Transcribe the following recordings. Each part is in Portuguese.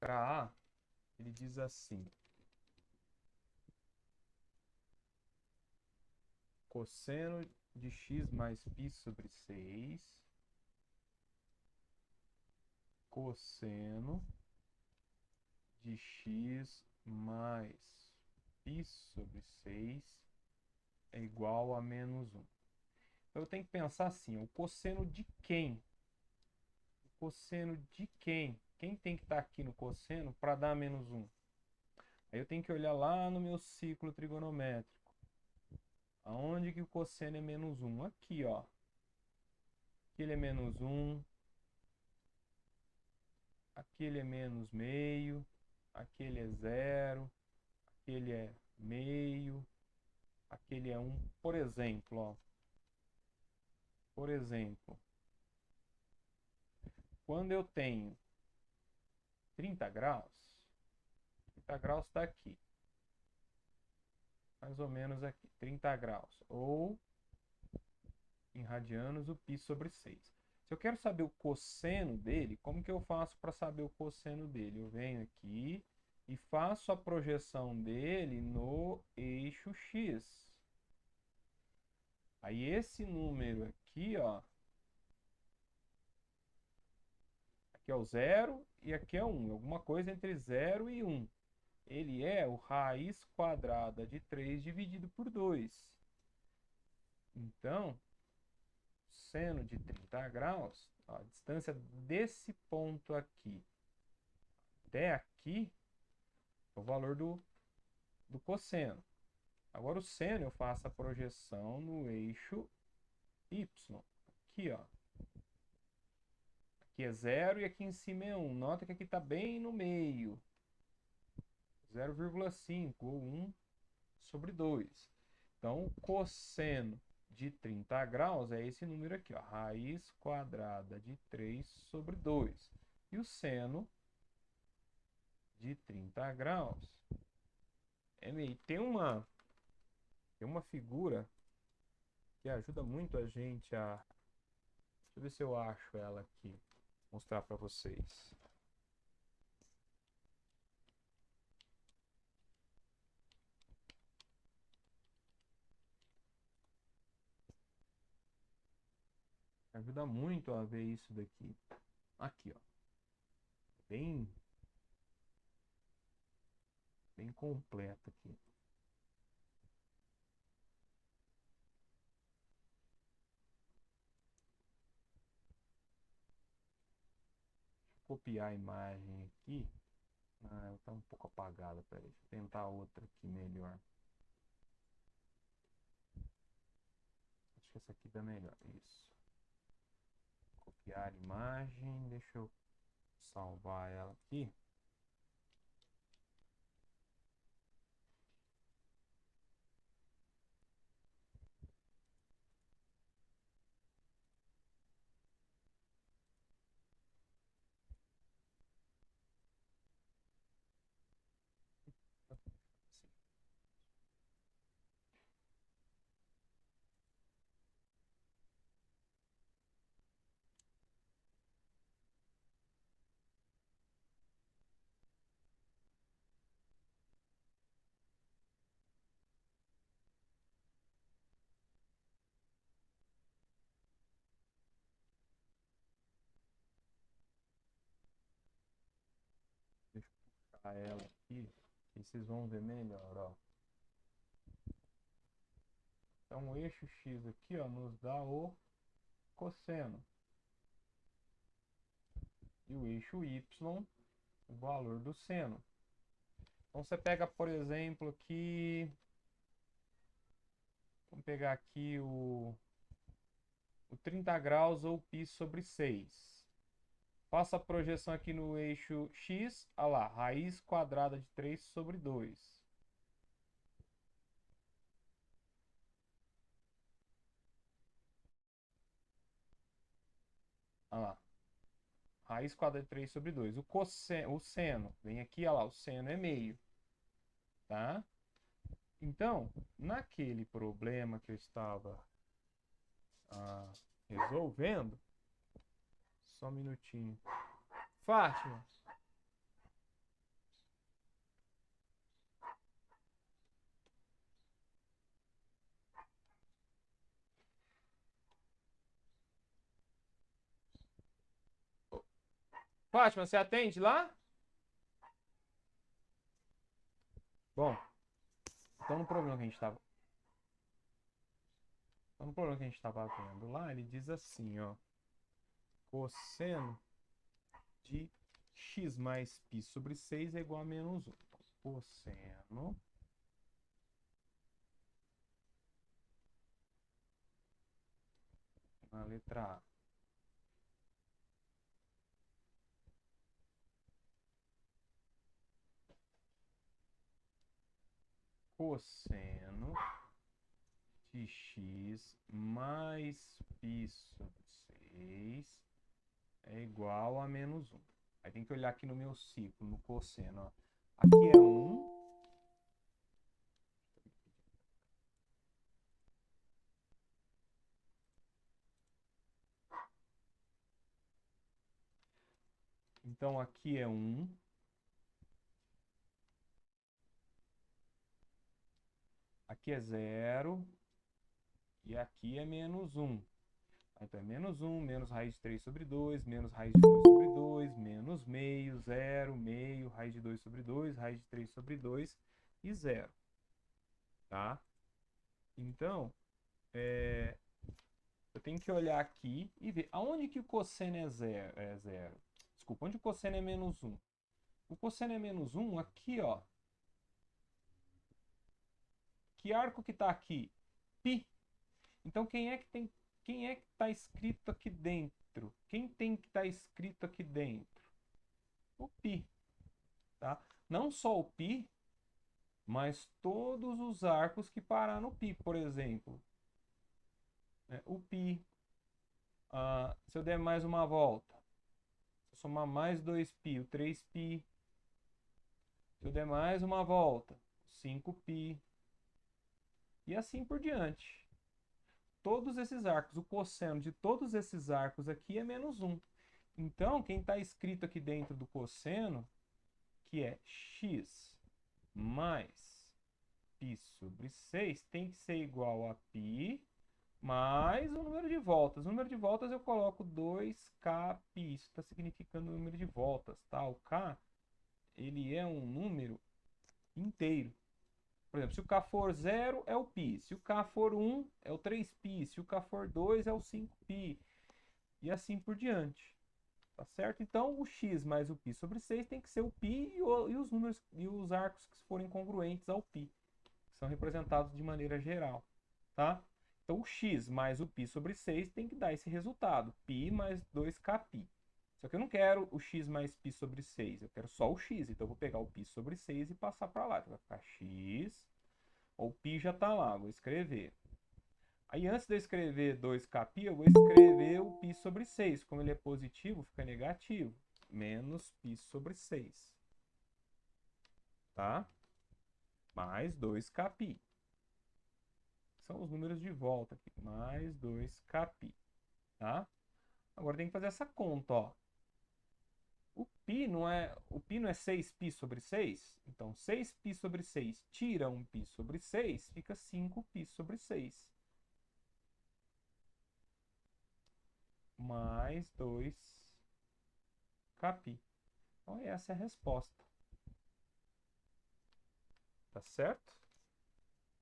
letra A, ele diz assim: cosseno de x mais π sobre 6, cosseno de x mais π sobre 6 é igual a menos 1. Então eu tenho que pensar assim, o cosseno de quem? O cosseno de quem? Quem tem que estar aqui no cosseno para dar menos 1? Aí eu tenho que olhar lá no meu ciclo trigonométrico. Aonde que o cosseno é menos 1? Aqui, ó. Aqui ele é menos 1. Aqui ele é menos meio. Aqui ele é 0. Aqui ele é meio. Aqui ele é 1. Por exemplo, ó. Por exemplo, quando eu tenho 30 graus, 30 graus está aqui. Mais ou menos aqui, 30 graus. Ou, em radianos, o π sobre 6. Se eu quero saber o cosseno dele, como que eu faço para saber o cosseno dele? Eu venho aqui e faço a projeção dele no eixo x. Aí esse número aqui, ó, aqui é o 0 e aqui é 1. Alguma coisa entre 0 e 1. Ele é o raiz quadrada de 3 dividido por 2. Então, seno de 30 graus, ó, a distância desse ponto aqui até aqui é o valor do cosseno. Agora o seno eu faço a projeção no eixo y. Aqui, ó. Aqui é 0 e aqui em cima é 1. Nota que aqui está bem no meio. 0,5 ou 1 sobre 2. Então, o cosseno de 30 graus é esse número aqui, ó, raiz quadrada de 3 sobre 2. E o seno de 30 graus é meio. Tem uma figura que ajuda muito a gente a... Deixa eu ver se eu acho ela aqui, mostrar para vocês. Ajuda muito a ver isso daqui. Aqui, ó. Bem, bem completo aqui. Copiar a imagem aqui. Ah, ela tá um pouco apagada, peraí. Deixa eu tentar outra aqui melhor. Acho que essa aqui dá melhor. Isso. Copiar a imagem. Deixa eu salvar ela aqui. Deixa eu puxar ela aqui. E vocês vão ver melhor, ó. Então, o eixo X aqui, ó, nos dá o cosseno. E o eixo Y, o valor do seno. Então, você pega, por exemplo, aqui... Vamos pegar aqui o 30 graus ou π sobre 6. Faça a projeção aqui no eixo X. Olha lá, raiz quadrada de 3 sobre 2. Olha lá. Raiz quadrada de 3 sobre 2. O seno, vem aqui, olha lá, o seno é meio. Tá? Então, naquele problema que eu estava resolvendo, só um minutinho. Fátima, Fátima, você atende lá? Bom, então no problema que a gente estava... Então, no problema que a gente estava vendo lá, ele diz assim, ó. Cosseno de x mais π sobre 6 é igual a menos 1. Então, cosseno na letra A. Cosseno de x mais π sobre 6 é igual a menos 1. Aí tem que olhar aqui no meu ciclo, no cosseno. Ó. Aqui é 1. Então aqui é 1. Aqui é 0. E aqui é menos 1. Então é menos 1, menos raiz de 3 sobre 2, menos raiz de 2 sobre 2, menos meio, 0, meio, raiz de 2 sobre 2, raiz de 3 sobre 2 e 0. Tá? Então, eu tenho que olhar aqui e ver aonde que o cosseno é 0. Desculpa, onde o cosseno é menos 1? O cosseno é menos 1 aqui, ó. Que arco que está aqui? Π. Então, quem é que está escrito aqui dentro? Quem tem que estar escrito aqui dentro? O π. Tá? Não só o π, mas todos os arcos que parar no π, por exemplo. O π, se eu der mais uma volta, se eu somar mais 2π, o 3π. Se eu der mais uma volta, 5π. E assim por diante. Todos esses arcos, o cosseno de todos esses arcos aqui é menos 1. Então, quem está escrito aqui dentro do cosseno, que é x mais π sobre 6, tem que ser igual a π mais o número de voltas. O número de voltas eu coloco 2kπ. Isso está significando o número de voltas, tá? O k, ele é um número inteiro. Por exemplo, se o k for 0, é o π. Se o k for 1, é o 3π. Se o k for 2, é o 5π. E assim por diante. Tá certo? Então, o x mais o π sobre 6 tem que ser o π e os números e os arcos que forem congruentes ao π, que são representados de maneira geral. Tá? Então, o x mais o π sobre 6 tem que dar esse resultado. π mais 2kπ. Só que eu não quero o x mais π sobre 6. Eu quero só o x. Então, eu vou pegar o π sobre 6 e passar para lá. Então, vai ficar x. O π já está lá. Vou escrever. Aí, antes de eu escrever 2kπ, eu vou escrever o π sobre 6. Como ele é positivo, fica negativo. Menos π sobre 6. Tá? Mais 2kπ. São os números de volta aqui. Mais 2kπ. Tá? Agora tem que fazer essa conta, ó. O π não é 6π sobre 6? Então, 6π sobre 6 tira 1π sobre 6, fica 5π sobre 6. Mais 2kπ. Então, essa é a resposta. Tá certo?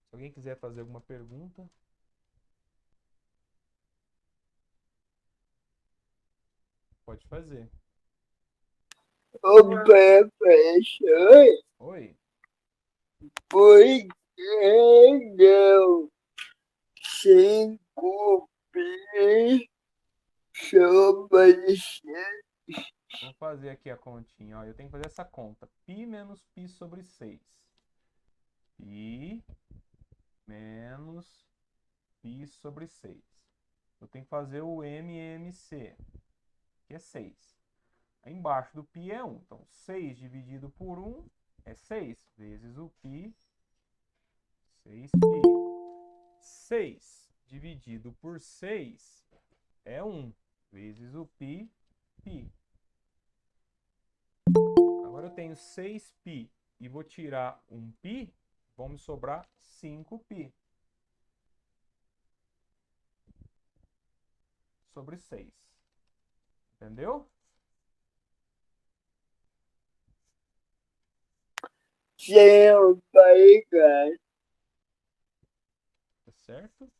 Se alguém quiser fazer alguma pergunta, pode fazer. Ô, professor, Oi? por que não 5π sobre 6? Vamos fazer aqui a continha. Ó, eu tenho que fazer essa conta. Π menos π sobre 6. Π menos π sobre 6. Eu tenho que fazer o MMC, que é 6. Aí embaixo do π é 1. Então, 6 dividido por 1 é 6, vezes o π, 6π. 6 dividido por 6 é 1, vezes o π, π. Agora eu tenho 6π e vou tirar um π, vão me sobrar 5π sobre 6. Entendeu? céu, pai, cara. Tá certo?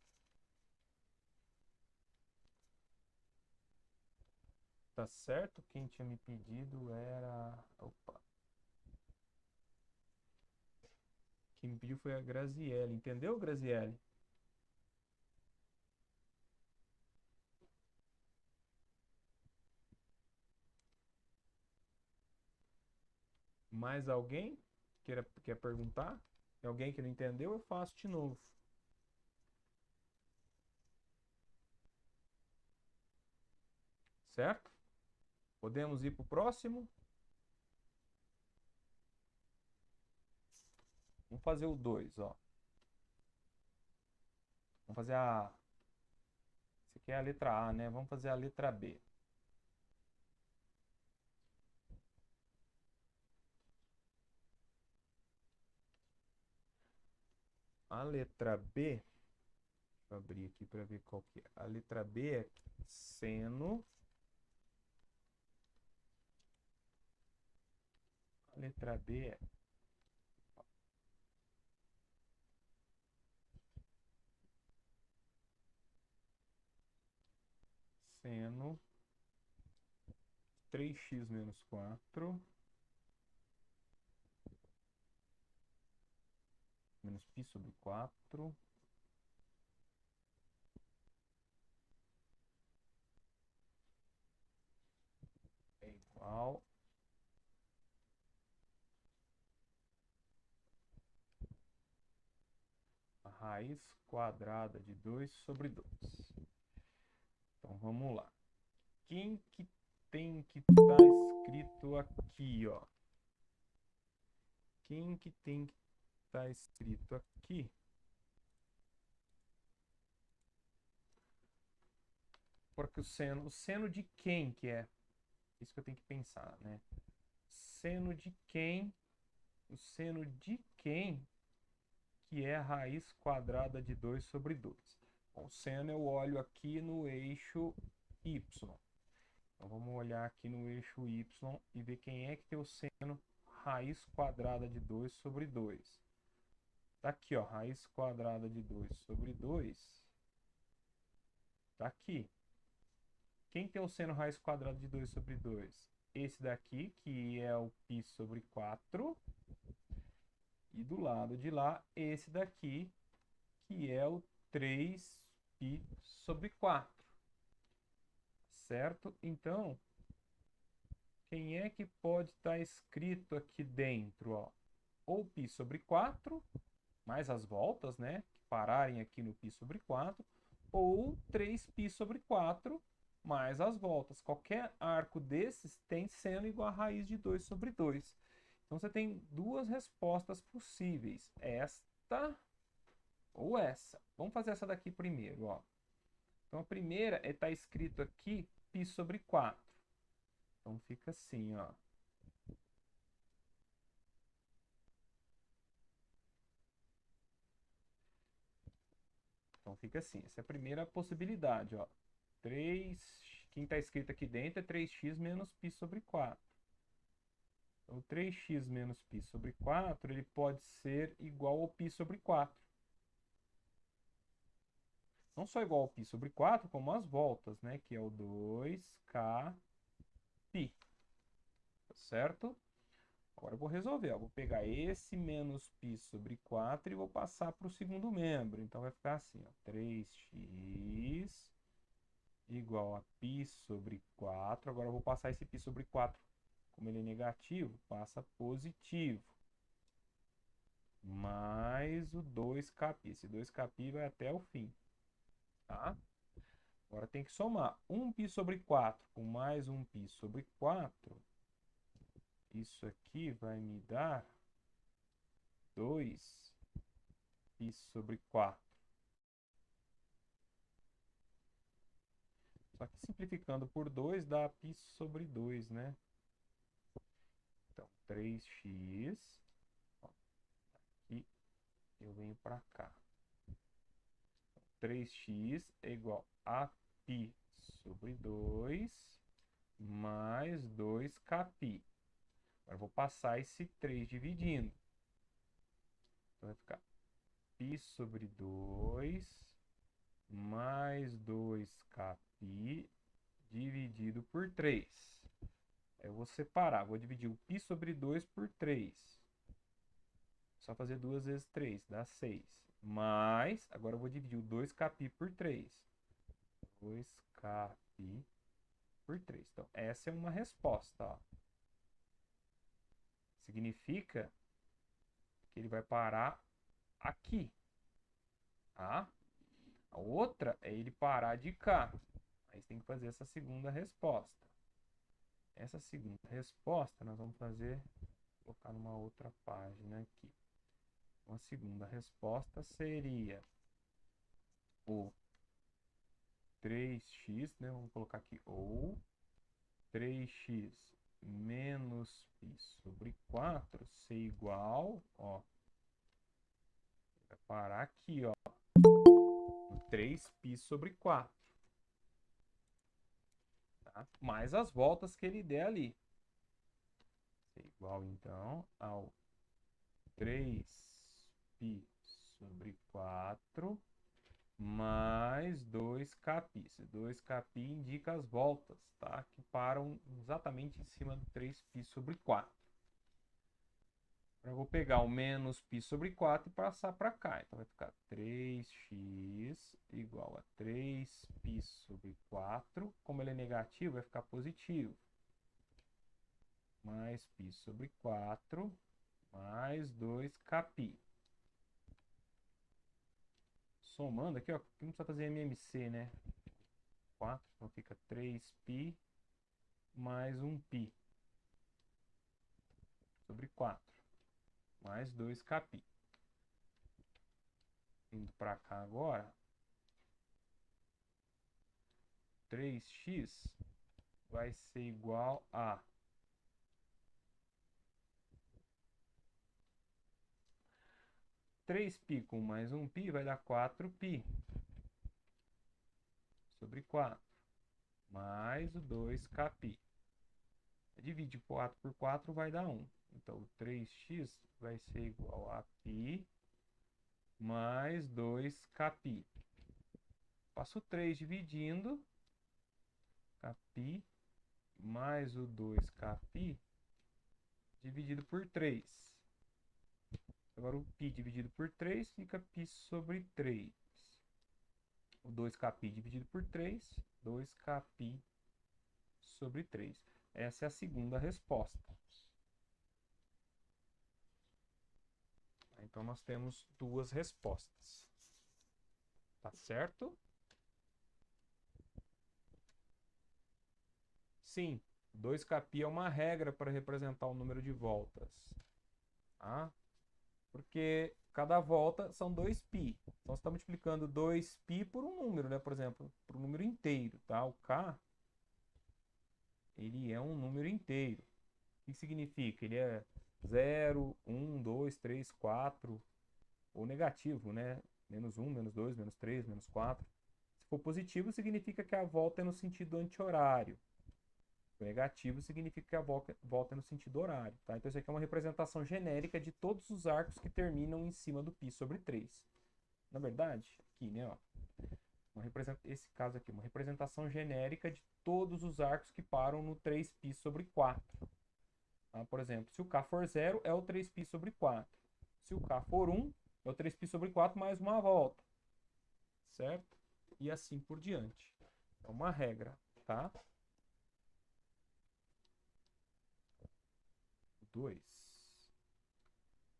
Tá certo? Quem tinha me pedido era... Opa. Quem me pediu foi a Graziele. Entendeu, Graziele? Mais alguém quer perguntar? Tem alguém que não entendeu? Eu faço de novo. Certo? Podemos ir para o próximo? Vamos fazer o 2, ó. Vamos fazer a... Essa aqui é a letra A, né? Vamos fazer a letra B. A letra B... Deixa eu abrir aqui para ver qual que é. A letra B é seno... A letra B é seno 3x menos 4 menos π sobre 4 é igual a raiz quadrada de 2 sobre 2. Então vamos lá. Quem que tem que estar escrito aqui, ó? Quem que tem que estar escrito aqui? Porque o seno de quem que é? Isso que eu tenho que pensar, né? Seno de quem? O seno de quem que é a raiz quadrada de 2 sobre 2? Bom, o seno eu olho aqui no eixo y. Então vamos olhar aqui no eixo y e ver quem é que tem o seno raiz quadrada de 2 sobre 2. Tá aqui, ó, raiz quadrada de 2 sobre 2. Tá aqui. Quem tem o seno raiz quadrada de 2 sobre 2? Esse daqui, que é o π sobre 4. E do lado de lá, esse daqui, que é o 3π sobre 4. Certo? Então, quem é que pode estar escrito aqui dentro? Ó? Ou π sobre 4, mais as voltas, né? Que pararem aqui no π sobre 4, ou 3π sobre 4, mais as voltas. Qualquer arco desses tem seno igual a raiz de 2 sobre 2. Então, você tem duas respostas possíveis. Esta ou essa. Vamos fazer essa daqui primeiro, ó. Então, a primeira está escrito aqui π sobre 4. Então, fica assim, ó. Então, fica assim. Essa é a primeira possibilidade, ó. 3, quem está escrito aqui dentro é 3x menos π sobre 4. Então, 3x menos π sobre 4, ele pode ser igual ao π sobre 4. Não só igual ao π sobre 4, como as voltas, né? Que é o 2k π. Tá certo? Agora eu vou resolver, ó. Vou pegar esse menos π sobre 4 e vou passar para o segundo membro. Então vai ficar assim, ó, 3x igual a π sobre 4. Agora eu vou passar esse π sobre 4, como ele é negativo, passa positivo. Mais o 2kπ. Esse 2kπ vai até o fim, tá? Agora tem que somar 1π sobre 4 com mais 1π sobre 4. Isso aqui vai me dar 2π sobre 4. Só que simplificando por 2 dá π sobre 2, né? Então, 3x. Ó, aqui eu venho para cá. 3x é igual a π sobre 2 mais 2kπ. Agora eu vou passar esse 3 dividindo. Então vai ficar π sobre 2 mais 2kπ dividido por 3. Eu vou separar, vou dividir o π sobre 2 por 3. Só fazer 2 vezes 3, dá 6. Mais, agora eu vou dividir o 2kπ por 3. 2kπ por 3. Então, essa é uma resposta, ó. Significa que ele vai parar aqui, tá? A outra é ele parar de cá. Aí você tem que fazer essa segunda resposta. Essa segunda resposta nós vamos fazer, vou colocar numa outra página aqui. Uma segunda resposta seria o 3x, né? Vamos colocar aqui, ou 3x menos π sobre 4 ser igual, ó, vai parar aqui, ó, no 3π sobre 4. Tá? Mais as voltas que ele der ali. Ser igual, então, ao 3π sobre 4 mais 2kπ. Esse 2kπ indica as voltas, tá? Que param exatamente em cima do 3π sobre 4. Eu vou pegar o menos π sobre 4 e passar para cá. Então vai ficar 3x igual a 3π sobre 4. Como ele é negativo, vai ficar positivo. Mais π sobre 4 mais 2kπ. Somando aqui, ó, aqui não precisa fazer MMC, né? 4, então fica 3π mais 1π sobre 4, mais 2kπ. Indo para cá agora, 3x vai ser igual a 3π com mais 1π vai dar 4π sobre 4, mais o 2kπ. Dividir 4 por 4 vai dar 1. Então, o 3x vai ser igual a π mais 2kπ. Passo o 3 dividindo, kπ mais o 2kπ dividido por 3. Agora o π dividido por 3 fica π sobre 3. O 2kπ dividido por 3, 2kπ sobre 3. Essa é a segunda resposta. Então nós temos duas respostas. Tá certo? Sim, 2kπ é uma regra para representar o número de voltas. Tá? Porque cada volta são 2π. Então você está multiplicando 2π por um número, né? Por exemplo, por um número inteiro. Tá? O k, ele é um número inteiro. O que significa? Ele é 0, 1, 2, 3, 4, ou negativo, né? Menos 1, menos 2, menos 3, menos 4. Se for positivo, significa que a volta é no sentido anti-horário. Negativo significa que a volta é no sentido horário. Tá? Então isso aqui é uma representação genérica de todos os arcos que terminam em cima do π sobre 3. Na verdade, aqui, né? Ó, esse caso aqui, uma representação genérica de todos os arcos que param no 3π sobre 4. Tá? Por exemplo, se o k for 0, é o 3π sobre 4. Se o k for 1, é o 3π sobre 4 mais uma volta. Certo? E assim por diante. É uma regra, tá? 2.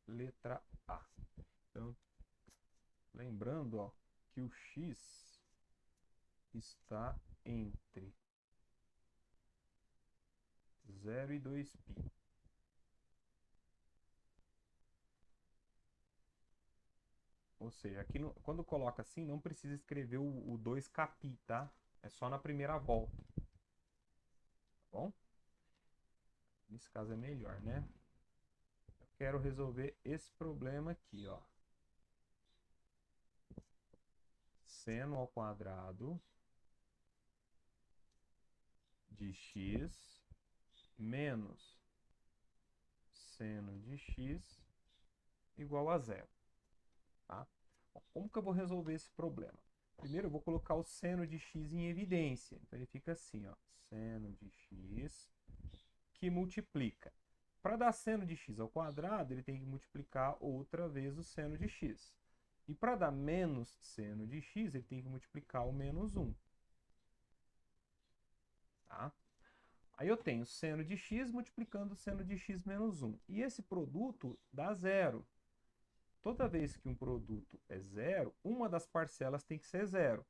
Letra A. Então, lembrando, ó, que o x está entre 0 e 2π. Ou seja, aqui quando coloca assim, não precisa escrever o 2kπ, tá? É só na primeira volta. Tá bom? Nesse caso é melhor, né? Eu quero resolver esse problema aqui, ó. Seno ao quadrado de x menos seno de x igual a 0. Tá? Como que eu vou resolver esse problema? Primeiro eu vou colocar o seno de x em evidência. Então ele fica assim, ó, seno de x que multiplica. Para dar seno de x ao quadrado, ele tem que multiplicar outra vez o seno de x. E para dar menos seno de x, ele tem que multiplicar o menos 1. Tá? Aí eu tenho seno de x multiplicando o seno de x menos 1. E esse produto dá zero. Toda vez que um produto é zero, uma das parcelas tem que ser zero.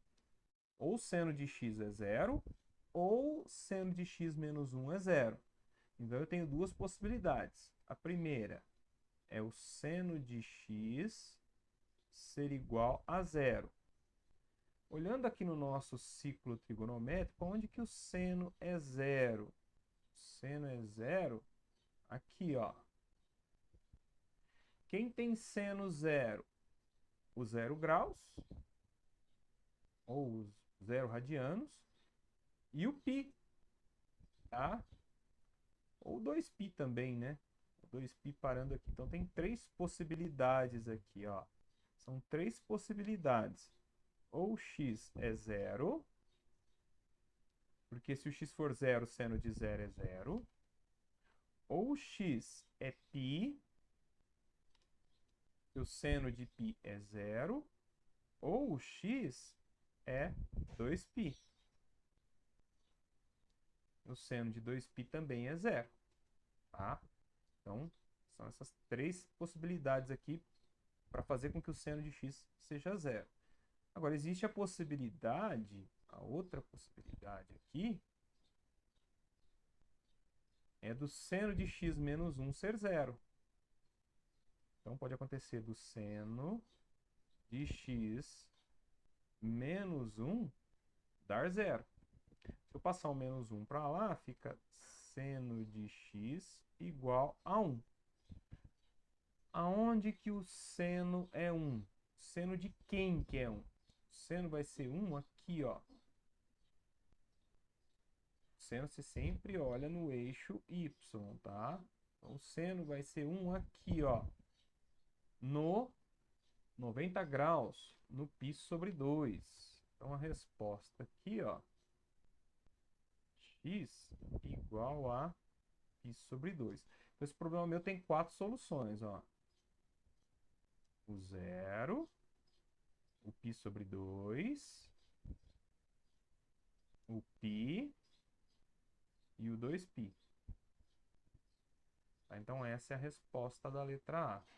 Ou seno de x é zero, ou seno de x menos 1 é zero. Então eu tenho duas possibilidades. A primeira é o seno de x ser igual a zero. Olhando aqui no nosso ciclo trigonométrico, onde que o seno é zero? O seno é zero aqui, ó. Quem tem seno zero? O 0 graus, ou os 0 radianos, e o π, tá? Ou 2π também, né? 2π parando aqui. Então tem três possibilidades aqui, ó. São três possibilidades. Ou x é zero, porque se o x for zero, o seno de zero é zero. Ou x é π, e o seno de π é zero. Ou o x é 2π. O seno de 2π também é zero. Tá? Então, são essas três possibilidades aqui para fazer com que o seno de x seja zero. Agora, existe a possibilidade, a outra possibilidade aqui, é do seno de x menos 1 ser zero. Então, pode acontecer do seno de x menos 1 dar zero. Se eu passar o menos 1 para lá, fica seno de x igual a 1. Aonde que o seno é 1? Seno de quem que é 1? O seno vai ser 1 aqui, ó. O seno você sempre olha no eixo y, tá? Então, o seno vai ser 1 aqui, ó. No 90 graus, no π sobre 2. Então, a resposta aqui, ó, x igual a π sobre 2. Então, esse problema meu tem 4 soluções, ó. O 0, o π sobre 2, o π e o 2π. Tá? Então, essa é a resposta da letra A.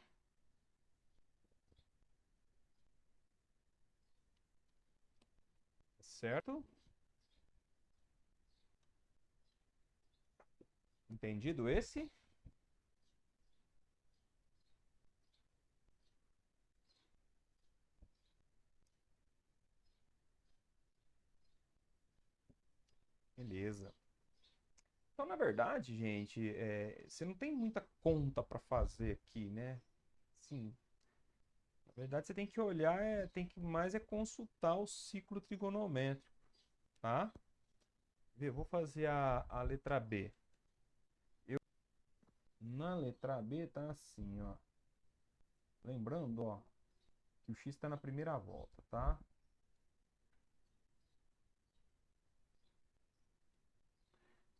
Certo? Entendido esse? Beleza. Então, na verdade, gente, você não tem muita conta para fazer aqui, né? Sim. Na verdade, você tem que olhar, tem que mais consultar o ciclo trigonométrico, tá? Eu vou fazer a letra B. Na letra B tá assim, ó. Lembrando, ó, que o x está na primeira volta, tá?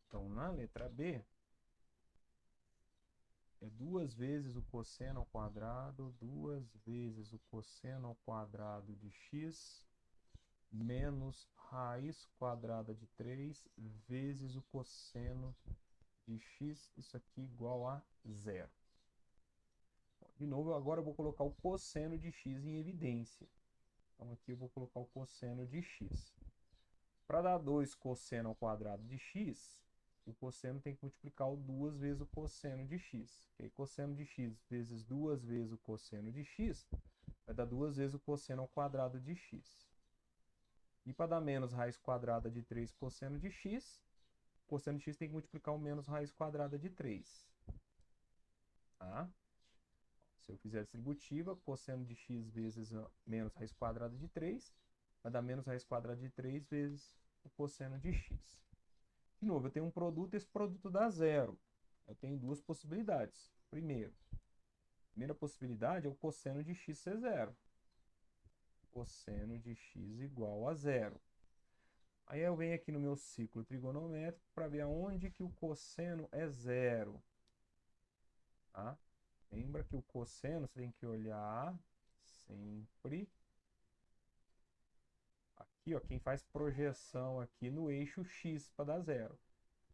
Então, na letra B, é 2 vezes o cosseno ao quadrado, 2 vezes o cosseno ao quadrado de x, menos raiz quadrada de 3 vezes o cosseno de x, isso aqui igual a zero. De novo, agora eu vou colocar o cosseno de x em evidência. Então, aqui eu vou colocar o cosseno de x. Para dar 2 cosseno ao quadrado de x, o cosseno tem que multiplicar 2 vezes o cosseno de x. E aí, cosseno de x vezes 2 vezes o cosseno de x, vai dar 2 vezes o cosseno ao quadrado de x. E para dar menos raiz quadrada de 3 cosseno de x, o cosseno de x tem que multiplicar o menos raiz quadrada de 3. Tá? Se eu fizer a distributiva, cosseno de x vezes menos raiz quadrada de 3, vai dar menos raiz quadrada de 3 vezes o cosseno de x. De novo, eu tenho um produto, esse produto dá zero. Eu tenho duas possibilidades. Primeira possibilidade é o cosseno de x ser zero. cosseno de x igual a zero. Aí eu venho aqui no meu ciclo trigonométrico para ver aonde que o cosseno é zero. Tá? Lembra que o cosseno você tem que olhar sempre aqui, ó, quem faz projeção aqui no eixo x para dar zero.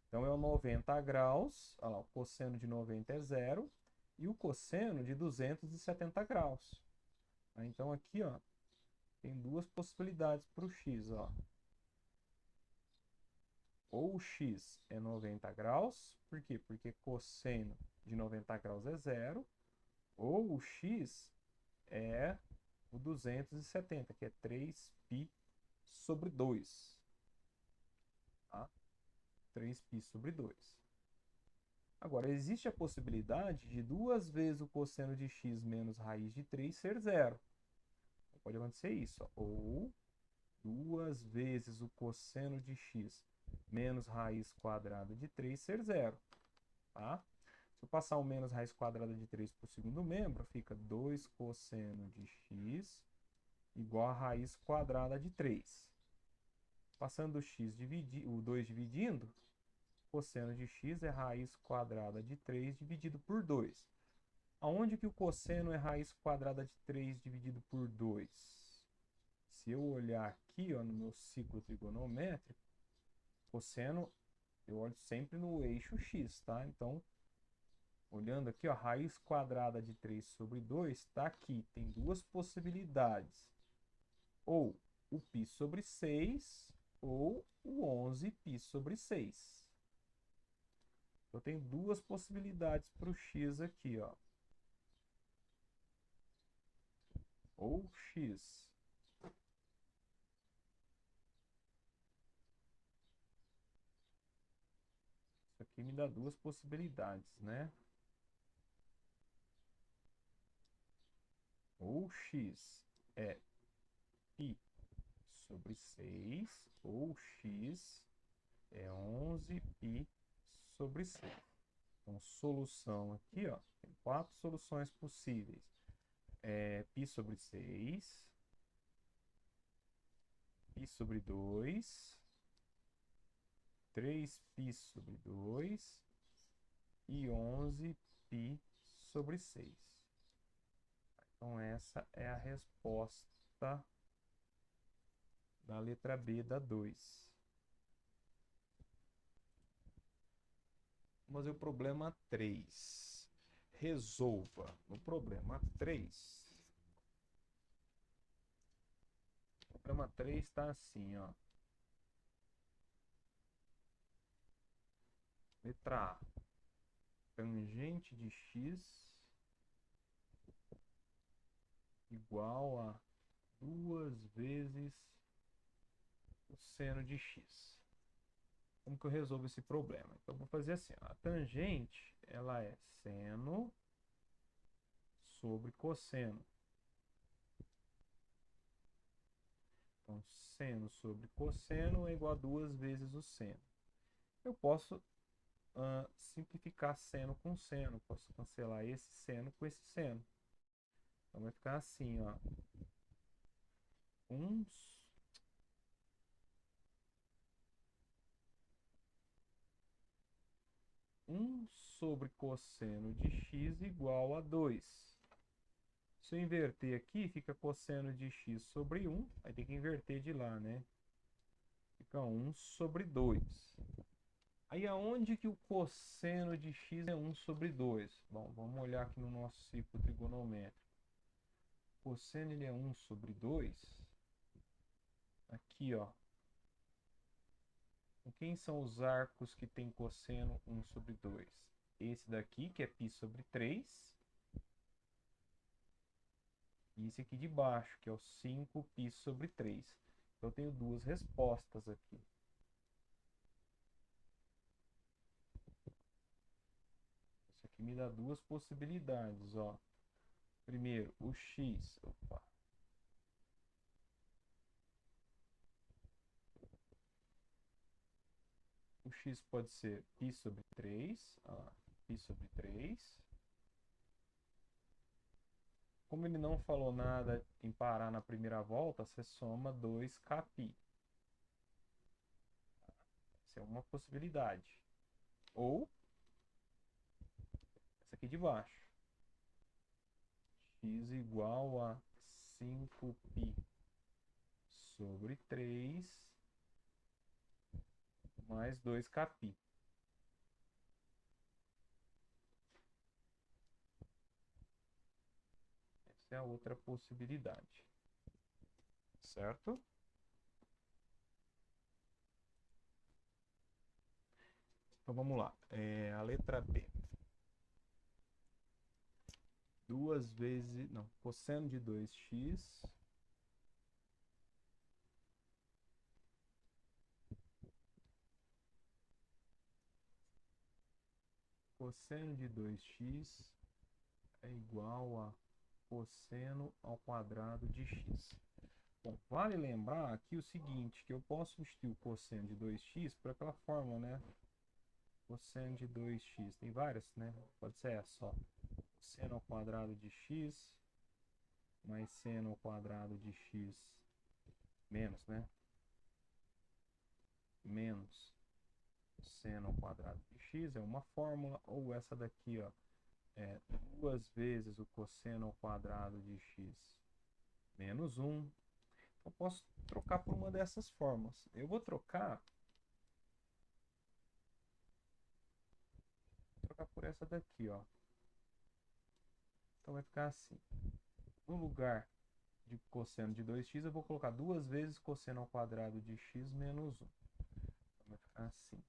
Então é o 90 graus, ó, o cosseno de 90 é zero e o cosseno de 270 graus. Então aqui, ó, tem duas possibilidades para o x, ó. Ou o x é 90 graus, por quê? Porque cosseno de 90 graus é zero, ou o x é o 270, que é 3π sobre 2. Tá? 3π sobre 2. Agora, existe a possibilidade de 2 vezes o cosseno de x menos raiz de 3 ser zero. Pode acontecer isso, ó. Ou 2 vezes o cosseno de x menos raiz quadrada de 3 ser zero. Tá? Se eu passar o menos raiz quadrada de 3 para o segundo membro, fica 2 cosseno de x igual a raiz quadrada de 3. Passando o 2 dividindo, cosseno de x é raiz quadrada de 3 dividido por 2. Aonde que o cosseno é raiz quadrada de 3 dividido por 2? Se eu olhar aqui, ó, no meu ciclo trigonométrico, cosseno, eu olho sempre no eixo x, tá? Então, olhando aqui, ó, raiz quadrada de 3 sobre 2 está aqui. Tem duas possibilidades. Ou o π sobre 6 ou o 11π sobre 6. Eu tenho duas possibilidades para o x aqui, ó. Ou x isso aqui me dá duas possibilidades, né? Ou x é π sobre 6, ou x é 11π sobre 6. Então, solução aqui, ó, tem 4 soluções possíveis. π sobre 6, π sobre 2, 3π sobre 2 e 11π sobre 6. Então, essa é a resposta da letra B da 2. Vamos ver o problema 3. Resolva. No problema 3. O problema 3 está assim, ó. Letra A. Tangente de x igual a 2 vezes o seno de x. Como que eu resolvo esse problema? Então, eu vou fazer assim, ó. A tangente, ela é seno sobre cosseno. Então, seno sobre cosseno é igual a 2 vezes o seno. Eu posso simplificar seno com seno. Posso cancelar esse seno com esse seno. Então, vai ficar assim, ó. 1 sobre cosseno de x igual a 2. Se eu inverter aqui, fica cosseno de x sobre 1. Aí tem que inverter de lá, né? Fica 1 sobre 2. Aí aonde que o cosseno de x é 1 sobre 2? Bom, vamos olhar aqui no nosso ciclo trigonométrico. O cosseno ele é 1 sobre 2. Aqui, ó. Quem são os arcos que tem cosseno 1 sobre 2? Esse daqui, que é π sobre 3. E esse aqui de baixo, que é o 5π sobre 3. Então, eu tenho duas respostas aqui. Isso aqui me dá duas possibilidades, ó. Primeiro, o x. Opa. O x pode ser π sobre 3. Ó, π sobre 3. Como ele não falou nada em parar na primeira volta, você soma 2kπ. Essa é uma possibilidade. Ou essa aqui de baixo. X igual a 5π sobre 3 mais 2kπ. Essa é a outra possibilidade. Certo? Então vamos lá. A letra B. Duas vezes... Não, cosseno de 2x... Cosseno de 2x é igual a cosseno ao quadrado de x. Bom, vale lembrar aqui o seguinte, que eu posso substituir o cosseno de 2x por aquela fórmula, né? Cosseno de 2x, tem várias, né? Pode ser essa, ó. Cosseno ao quadrado de x mais seno ao quadrado de x menos, né? Menos seno ao quadrado de x é uma fórmula, ou essa daqui, ó, é 2 vezes o cosseno ao quadrado de x menos 1. Eu posso trocar por uma dessas fórmulas. Eu vou trocar por essa daqui, ó. Então vai ficar assim. No lugar de cosseno de 2x, eu vou colocar 2 vezes cosseno ao quadrado de x menos 1. Então vai ficar assim.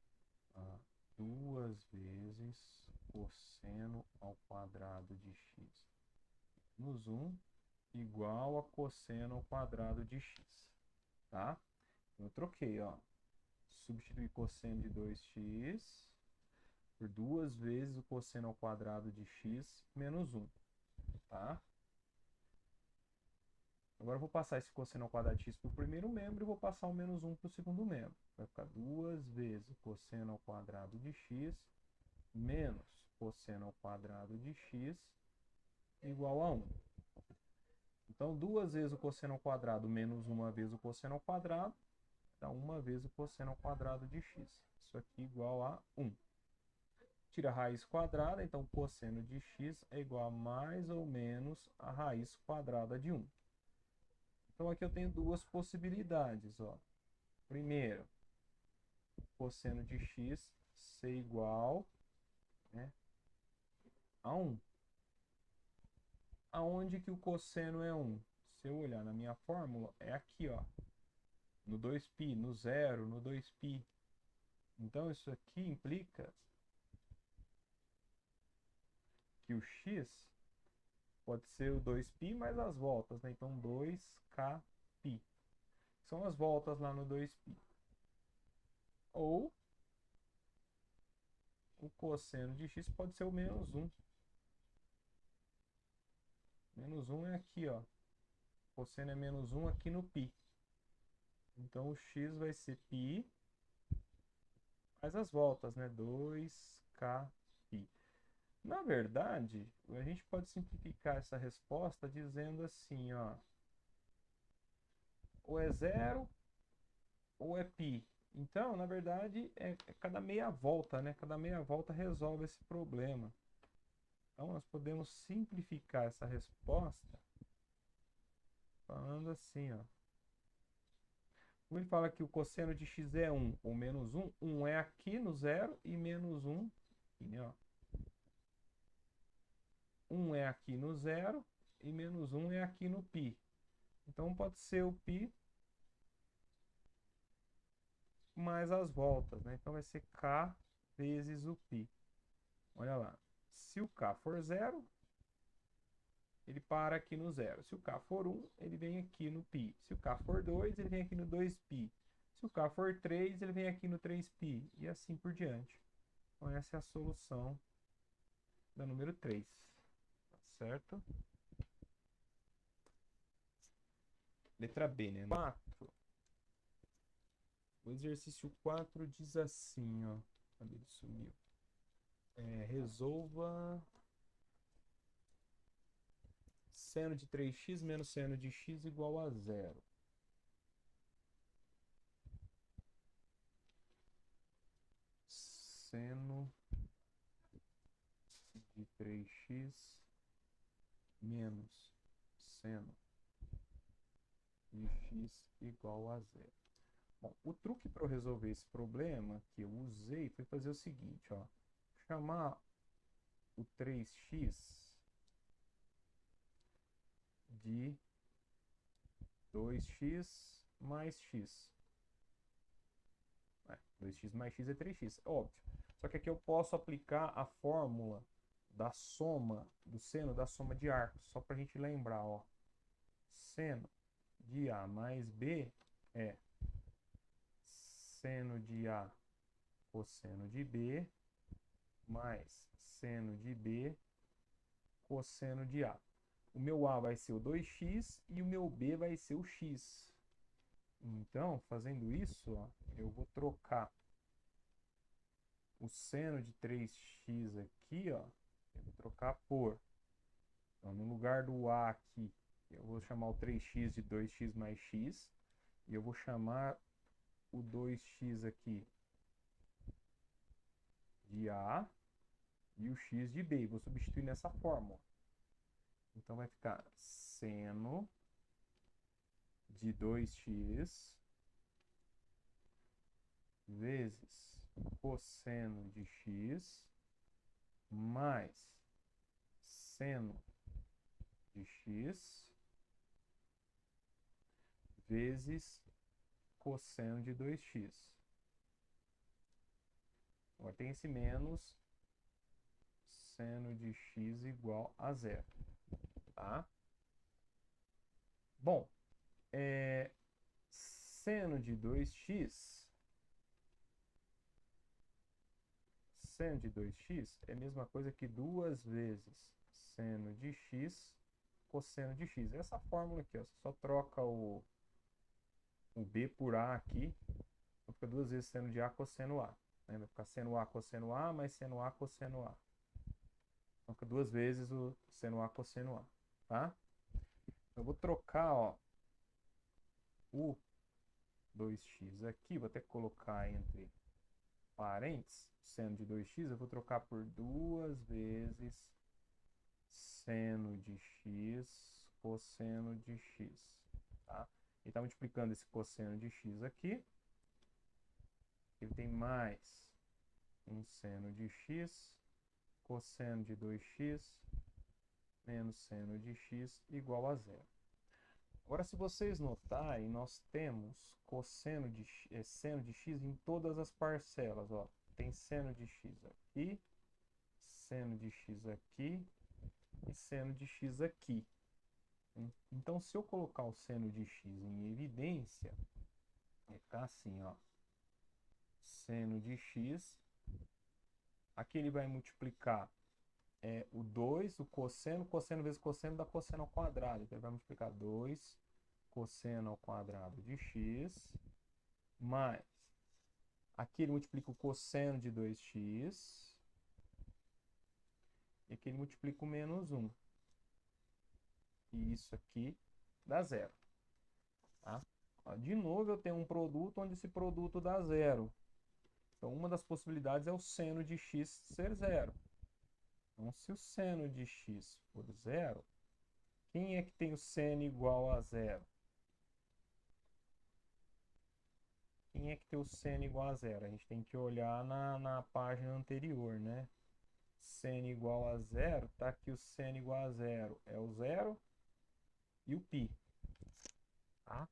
2 vezes cosseno ao quadrado de x menos 1 igual a cosseno ao quadrado de x. Tá? Eu troquei, ó. Substituir cosseno de 2x por 2 vezes o cosseno ao quadrado de x menos 1. Tá? Agora eu vou passar esse cosseno ao quadrado de x para o primeiro membro e vou passar o menos 1 para o segundo membro. Vai ficar 2 vezes o cosseno ao quadrado de x menos cosseno ao quadrado de x igual a 1. Então, 2 vezes o cosseno ao quadrado menos 1 vez o cosseno ao quadrado dá 1 vez o cosseno ao quadrado de x. Isso aqui igual a 1. Tira a raiz quadrada, então o cosseno de x é igual a mais ou menos a raiz quadrada de 1. Então aqui eu tenho duas possibilidades, ó. Primeiro, cosseno de x ser igual, né, a 1. Aonde que o cosseno é 1? Se eu olhar na minha fórmula, é aqui, ó. No 2π, no 0, no 2π. Então isso aqui implica que o x pode ser o 2π mais as voltas, né? Então 2kπ. São as voltas lá no 2π. Ou o cosseno de x pode ser o menos 1. Menos 1 é aqui, ó. O cosseno é menos 1 aqui no π. Então o x vai ser π mais as voltas, né? 2kπ. Na verdade, a gente pode simplificar essa resposta dizendo assim, ó. Ou é 0 ou é π. Então, na verdade, é cada meia volta, né? Cada meia volta resolve esse problema. Então, nós podemos simplificar essa resposta falando assim, ó. Como ele fala que o cosseno de x é 1 ou menos 1, 1 é aqui no 0 e menos 1 aqui, né, ó. 1 é aqui no 0 e menos 1 é aqui no π. Então, pode ser o π mais as voltas, né? Então, vai ser k vezes o π. Olha lá. Se o k for 0, ele para aqui no 0. Se o k for 1, ele vem aqui no π. Se o k for 2, ele vem aqui no 2π. Se o k for 3, ele vem aqui no 3π. E assim por diante. Então, essa é a solução da número 3. Tá certo? Letra B, né? 4. O exercício 4 diz assim, ó. Cadê ele sumiu? Resolva seno de 3x menos seno de x igual a zero. Seno de 3x menos seno de x igual a zero. Bom, o truque para eu resolver esse problema que eu usei foi fazer o seguinte, ó. Chamar o 3x de 2x mais x. 2x mais x é 3x, óbvio. Só que aqui eu posso aplicar a fórmula da soma, do seno da soma de arcos, só para a gente lembrar, ó. Seno de A mais B é seno de A cosseno de B mais seno de B cosseno de A. O meu A vai ser o 2x e o meu B vai ser o x. Então, fazendo isso, ó, eu vou trocar o seno de 3x aqui, ó, eu vou trocar por, então, no lugar do A aqui, eu vou chamar o 3x de 2x mais x, e eu vou chamar o 2x aqui de A e o x de B, e vou substituir nessa fórmula. Então vai ficar seno de 2x vezes cosseno de x mais seno de x vezes cosseno de 2x. Agora tem esse menos seno de x igual a zero. Tá? Bom, seno de 2x, seno de 2x é a mesma coisa que 2 vezes seno de x cosseno de x. Essa fórmula aqui, ó, você só troca o b por a aqui, então fica 2 vezes seno de a cosseno a. Né? Vai ficar seno a cosseno a mais seno a cosseno a. Então fica 2 vezes o seno a cosseno a. Tá? Eu vou trocar, ó, o 2x aqui, vou até colocar entre parênteses, seno de 2x, eu vou trocar por 2 vezes seno de x cosseno de x. Tá? Ele está multiplicando esse cosseno de x aqui. Ele tem mais um seno de x, cosseno de 2x, menos seno de x igual a zero. Agora, se vocês notarem, nós temos cosseno de seno de x em todas as parcelas. Ó. Tem seno de x aqui, seno de x aqui e seno de x aqui. Então, se eu colocar o seno de x em evidência, vai ficar assim, ó. Seno de x, aqui ele vai multiplicar o 2, o cosseno, cosseno vezes cosseno dá cosseno ao quadrado. Então, ele vai multiplicar 2 cosseno ao quadrado de x, mais, aqui ele multiplica o cosseno de 2x, e aqui ele multiplica o menos 1. E isso aqui dá zero. Tá? De novo, eu tenho um produto onde esse produto dá zero. Então, uma das possibilidades é o seno de x ser zero. Então, se o seno de x for zero, quem é que tem o seno igual a zero? Quem é que tem o seno igual a zero? A gente tem que olhar na página anterior, né? Seno igual a zero, tá aqui o seno igual a zero. É o zero e o π. Tá?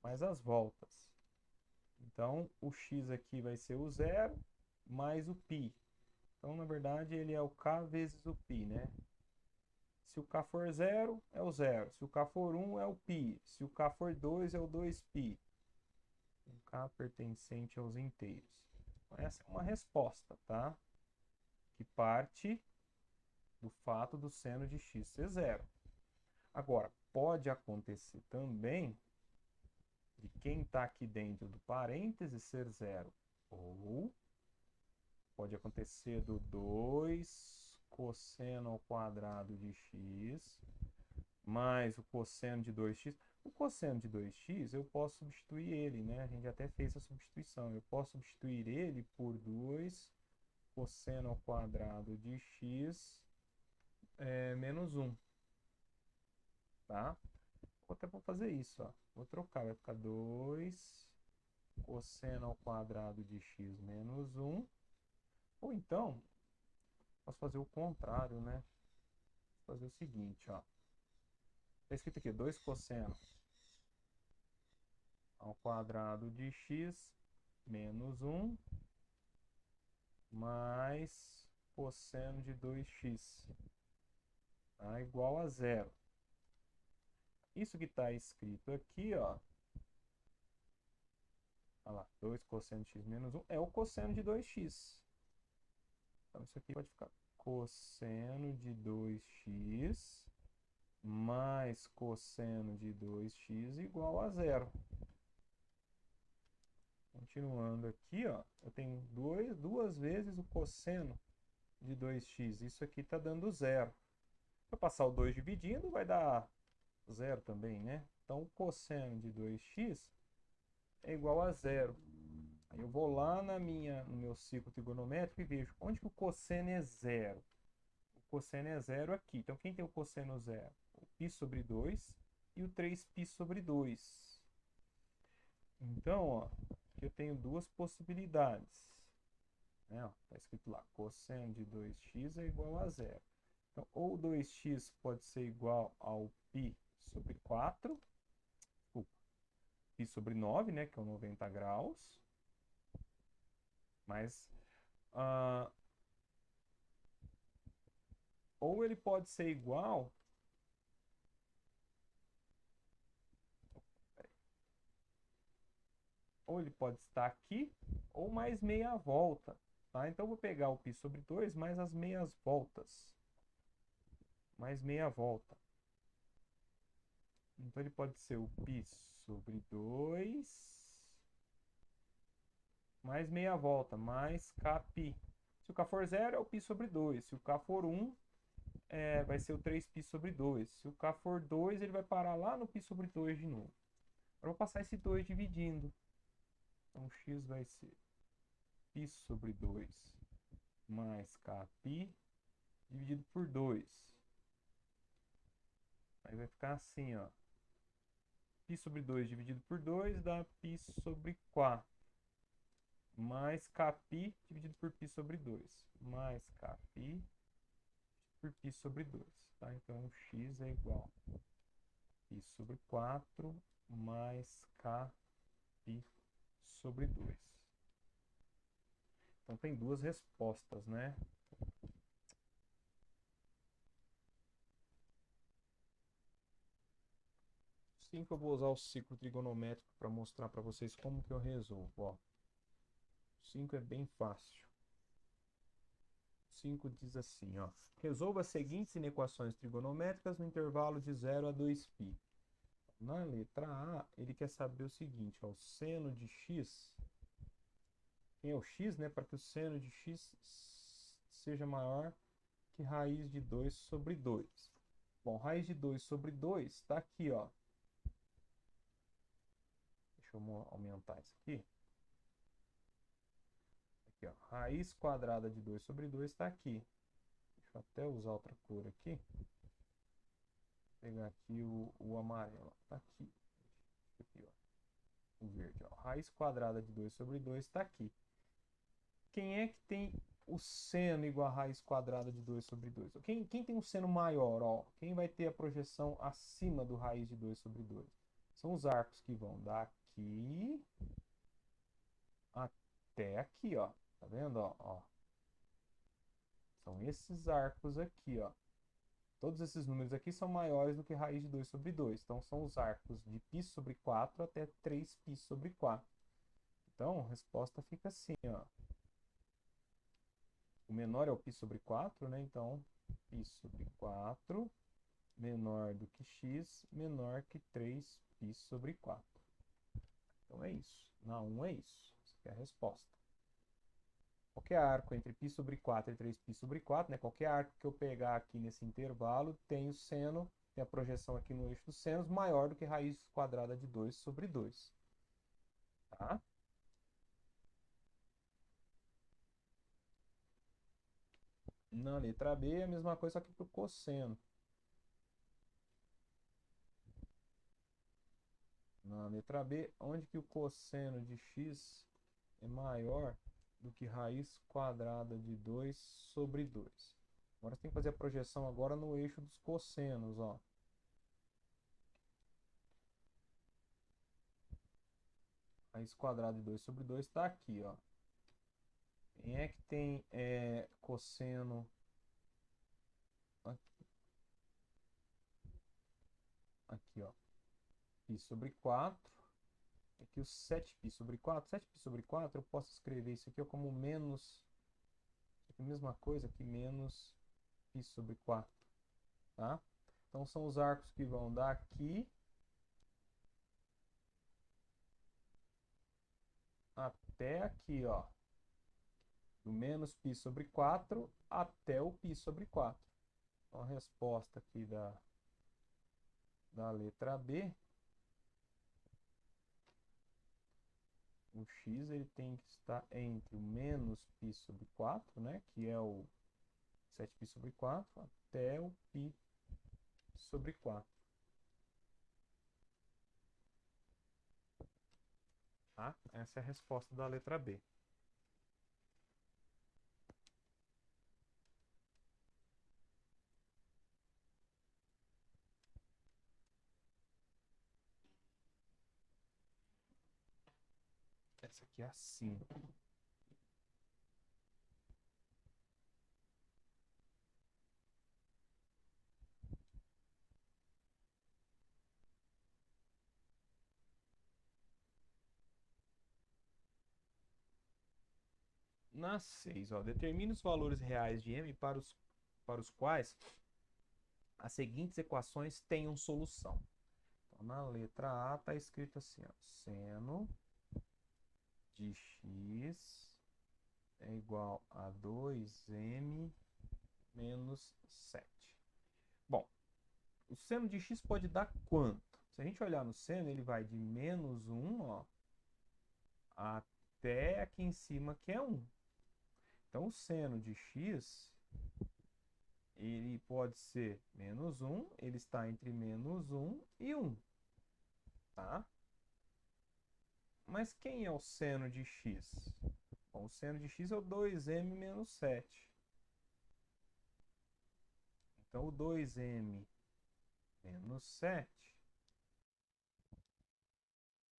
Mais as voltas. Então, o x aqui vai ser o zero mais o π. Então, na verdade, ele é o k vezes o π, né? Se o k for 0, é o 0. Se o k for 1, é o π. Se o k for 2, é o 2π. O k pertencente aos inteiros. Essa é uma resposta, tá? Que parte do fato do seno de x ser 0. Agora, pode acontecer também de quem está aqui dentro do parêntese ser 0. Ou pode acontecer do 2 cosseno ao quadrado de x mais o cosseno de 2x. O cosseno de 2x eu posso substituir ele, né? A gente até fez a substituição. Eu posso substituir ele por 2 cosseno ao quadrado de x menos 1. Tá? Até vou fazer isso, ó. Vou trocar, vai ficar 2 cosseno ao quadrado de x menos 1. Ou então, posso fazer o contrário, né? Vou fazer o seguinte, ó. Está escrito aqui, 2 cosseno ao quadrado de x menos 1 mais cosseno de 2x, tá? Igual a zero. Isso que está escrito aqui, ó. Olha lá, 2 cosseno de x menos 1 é o cosseno de 2x. Então, isso aqui pode ficar cosseno de 2x mais cosseno de 2x igual a zero. Continuando aqui, ó, eu tenho duas vezes o cosseno de 2x. Isso aqui está dando zero. Se eu passar o 2 dividindo, vai dar zero também, né? Então, o cosseno de 2x é igual a zero. Aí eu vou lá no meu ciclo trigonométrico e vejo onde que o cosseno é zero. O cosseno é zero aqui. Então, quem tem o cosseno zero? O π sobre 2 e o 3π sobre 2. Então, ó, aqui eu tenho duas possibilidades. Né? Tá escrito lá, cosseno de 2x é igual a zero. Então, ou 2x pode ser igual ao π sobre 4, π sobre 9, né, que é o 90 graus. Mas, ou ele pode ser igual ou ele pode estar aqui, ou mais meia volta. Tá? Então, eu vou pegar o π sobre 2 mais as meias voltas. Mais meia volta. Então, ele pode ser o π sobre 2 mais meia volta, mais kπ. Se o k for 0, é o π sobre 2. Se o k for 1, vai ser o 3π sobre 2. Se o k for 2, ele vai parar lá no π sobre 2 de novo. Agora, eu vou passar esse 2 dividindo. Então, x vai ser π sobre 2 mais kπ dividido por 2. Aí vai ficar assim, ó. π sobre 2 dividido por 2 dá π sobre 4. Mais kπ dividido por π sobre 2. Mais kπ por π sobre 2. Tá? Então, x é igual a π sobre 4 mais kπ sobre 2. Então, tem duas respostas, né? Sim, que eu vou usar o ciclo trigonométrico para mostrar para vocês como que eu resolvo. Ó. 5 é bem fácil. 5 diz assim, ó. Resolva as seguintes inequações trigonométricas no intervalo de 0 a 2π. Na letra A, ele quer saber o seguinte, ó, o seno de x, quem é o x, né, para que o seno de x seja maior que raiz de 2 sobre 2. Bom, raiz de 2 sobre 2 está aqui, ó. Deixa eu aumentar isso aqui. Aqui, ó. Raiz quadrada de 2 sobre 2 está aqui. Deixa eu até usar outra cor aqui. Vou pegar aqui o amarelo. Está aqui. Aqui, ó. O verde, ó. Raiz quadrada de 2 sobre 2 está aqui. Quem é que tem o seno igual a raiz quadrada de 2 sobre 2? Quem tem um seno maior, ó? Quem vai ter a projeção acima do raiz de 2 sobre 2? São os arcos que vão daqui até aqui, ó. Tá vendo, ó? São esses arcos aqui, ó. Todos esses números aqui são maiores do que raiz de 2 sobre 2. Então, são os arcos de π sobre 4 até 3π sobre 4. Então, a resposta fica assim, ó. O menor é o π sobre 4, né? Então, π sobre 4 menor do que x, menor que 3π sobre 4. Então, é isso. Na 1 é isso. Essa aqui é a resposta. Qualquer arco entre π sobre 4 e 3π sobre 4, né? Qualquer arco que eu pegar aqui nesse intervalo tem o seno tem a projeção aqui no eixo dos senos maior do que raiz quadrada de 2 sobre 2. Tá? Na letra B é a mesma coisa que para o cosseno. Na letra B, onde que o cosseno de x é maior do que raiz quadrada de 2 sobre 2. Agora você tem que fazer a projeção agora no eixo dos cossenos, ó. Raiz quadrada de 2 sobre 2 está aqui, ó. Quem é que tem cosseno aqui, ó? Π sobre 4. Aqui o 7π sobre 4. 7π sobre 4, eu posso escrever isso aqui ó, como menos... Aqui, a mesma coisa aqui, menos π sobre 4. Tá? Então são os arcos que vão daqui até aqui, ó. Do menos π sobre 4 até o π sobre 4. Então a resposta aqui da letra B, o x ele tem que estar entre o menos π sobre 4, né, que é o 7π sobre 4, até o π sobre 4. Tá? Essa é a resposta da letra B. Essa aqui é assim. Na 6, ó, determine os valores reais de m para os quais as seguintes equações tenham solução. Então, na letra A está escrito assim, ó, seno de x é igual a 2m menos 7. Bom, o seno de x pode dar quanto? Se a gente olhar no seno, ele vai de menos 1 ó, até aqui em cima, que é 1. Então, o seno de x, ele pode ser menos 1, ele está entre menos 1 e 1. Tá? Mas quem é o seno de x? Bom, o seno de x é o 2m menos 7. Então, o 2m menos 7,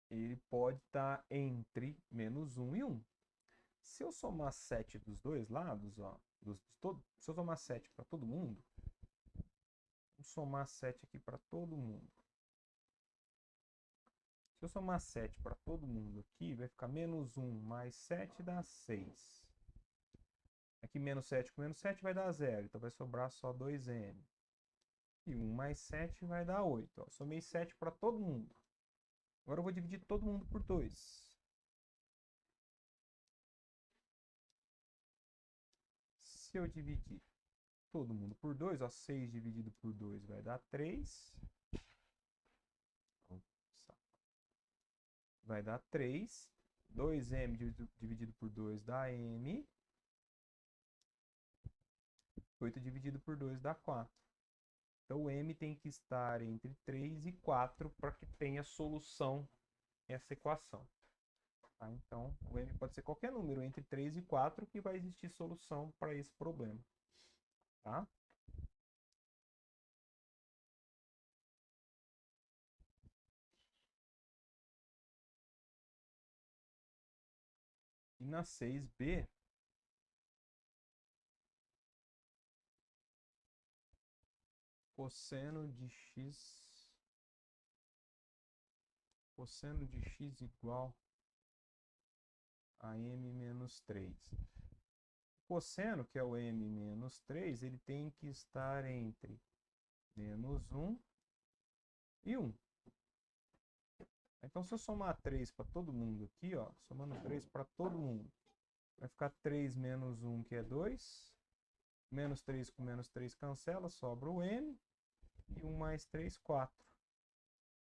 ele pode estar entre menos 1 e 1. Se eu somar 7 dos dois lados, ó, se eu somar 7 para todo mundo, vamos somar 7 aqui para todo mundo. Se eu somar 7 para todo mundo aqui, vai ficar menos 1 mais 7 dá 6. Aqui menos 7 com menos 7 vai dar 0, então vai sobrar só 2m. E 1 mais 7 vai dar 8. Ó. Somei 7 para todo mundo. Agora eu vou dividir todo mundo por 2. Se eu dividir todo mundo por 2, ó, 6 dividido por 2 vai dar 3. Vai dar 3. 2m dividido por 2 dá m. 8 dividido por 2 dá 4. Então, o m tem que estar entre 3 e 4 para que tenha solução essa equação. Tá? Então, o m pode ser qualquer número entre 3 e 4 que vai existir solução para esse problema. Tá? E na 6b, cosseno de x igual a m menos 3. O cosseno, que é o m menos 3, ele tem que estar entre menos 1 e 1. Então, se eu somar 3 para todo mundo aqui, ó, somando 3 para todo mundo, vai ficar 3 menos 1, que é 2. Menos 3 com menos 3 cancela, sobra o m. E 1 mais 3, 4.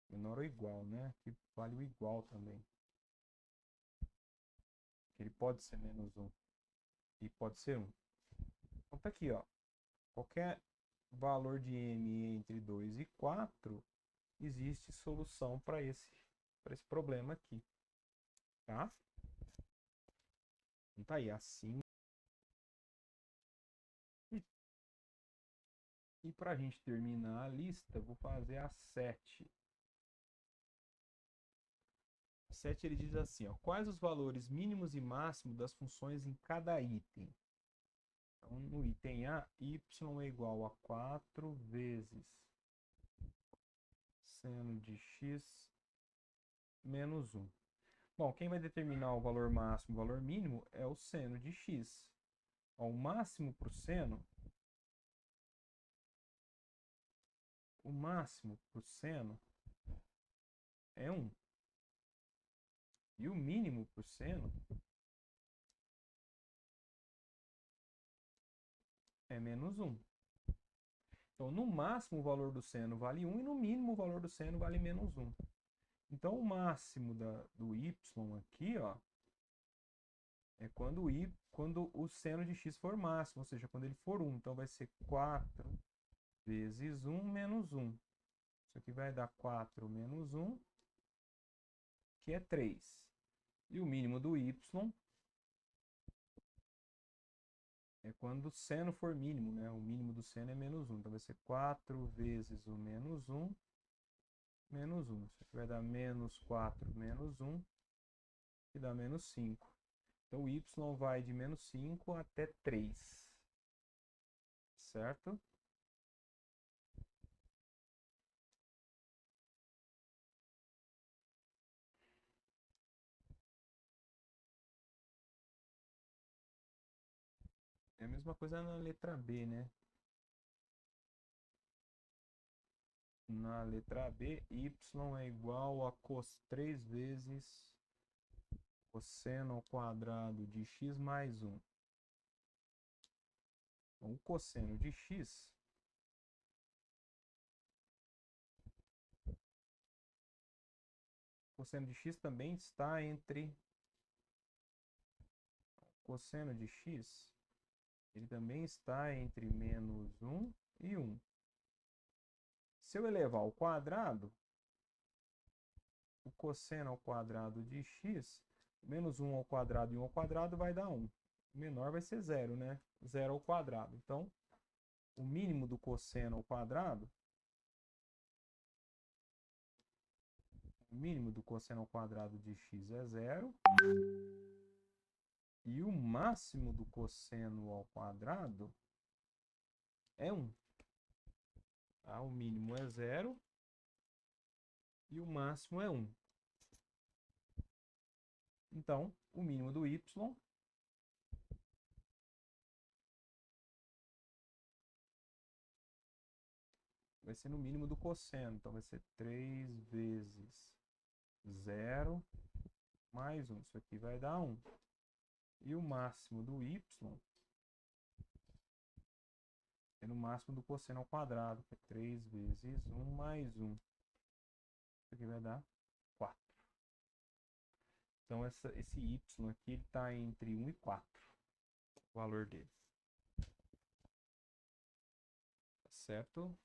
Menor ou igual, né? Aqui vale o igual também. Ele pode ser menos 1 e pode ser 1. Então tá aqui, ó. Qualquer valor de m entre 2 e 4, existe solução para esse problema aqui. Tá? Então tá aí, assim. E para a gente terminar a lista, vou fazer a 7. A 7 ele diz assim, ó, quais os valores mínimos e máximos das funções em cada item? Então, no item A, y é igual a 4 vezes seno de x menos 1. Bom, quem vai determinar o valor máximo e o valor mínimo é o seno de x. Ó, o máximo para o seno é 1. E o mínimo para o seno é menos 1. Então, no máximo o valor do seno vale 1 e no mínimo o valor do seno vale menos 1. Então, o máximo do y aqui, ó, é quando o seno de x for máximo, ou seja, quando ele for 1. Então, vai ser 4 vezes 1 menos 1. Isso aqui vai dar 4 menos 1, que é 3. E o mínimo do y é quando o seno for mínimo, né? O mínimo do seno é menos 1. Então, vai ser 4 vezes o menos 1, menos 1. Isso aqui vai dar menos 4 menos 1, que dá menos 5. Então, o y vai de menos 5 até 3. Certo? É a mesma coisa na letra B, né? Na letra B, y é igual a cos 3 vezes cosseno ao quadrado de x mais 1. Então, o cosseno de x também está entre cosseno de x, ele também está entre menos 1 e 1. Se eu elevar ao quadrado, o cosseno ao quadrado de x, menos 1 ao quadrado e 1 ao quadrado vai dar 1. O menor vai ser 0, né? 0 ao quadrado. Então, o mínimo do cosseno ao quadrado, de x é 0. E o máximo do cosseno ao quadrado é 1. Tá? O mínimo é 0 e o máximo é 1. Então, o mínimo do y vai ser no mínimo do cosseno. Então, vai ser 3 vezes 0 mais 1. Isso aqui vai dar 1. E o máximo do y é no máximo do cosseno ao quadrado, que é 3 vezes 1 mais 1. Isso aqui vai dar 4. Então, esse y aqui está entre 1 e 4, o valor dele. Certo?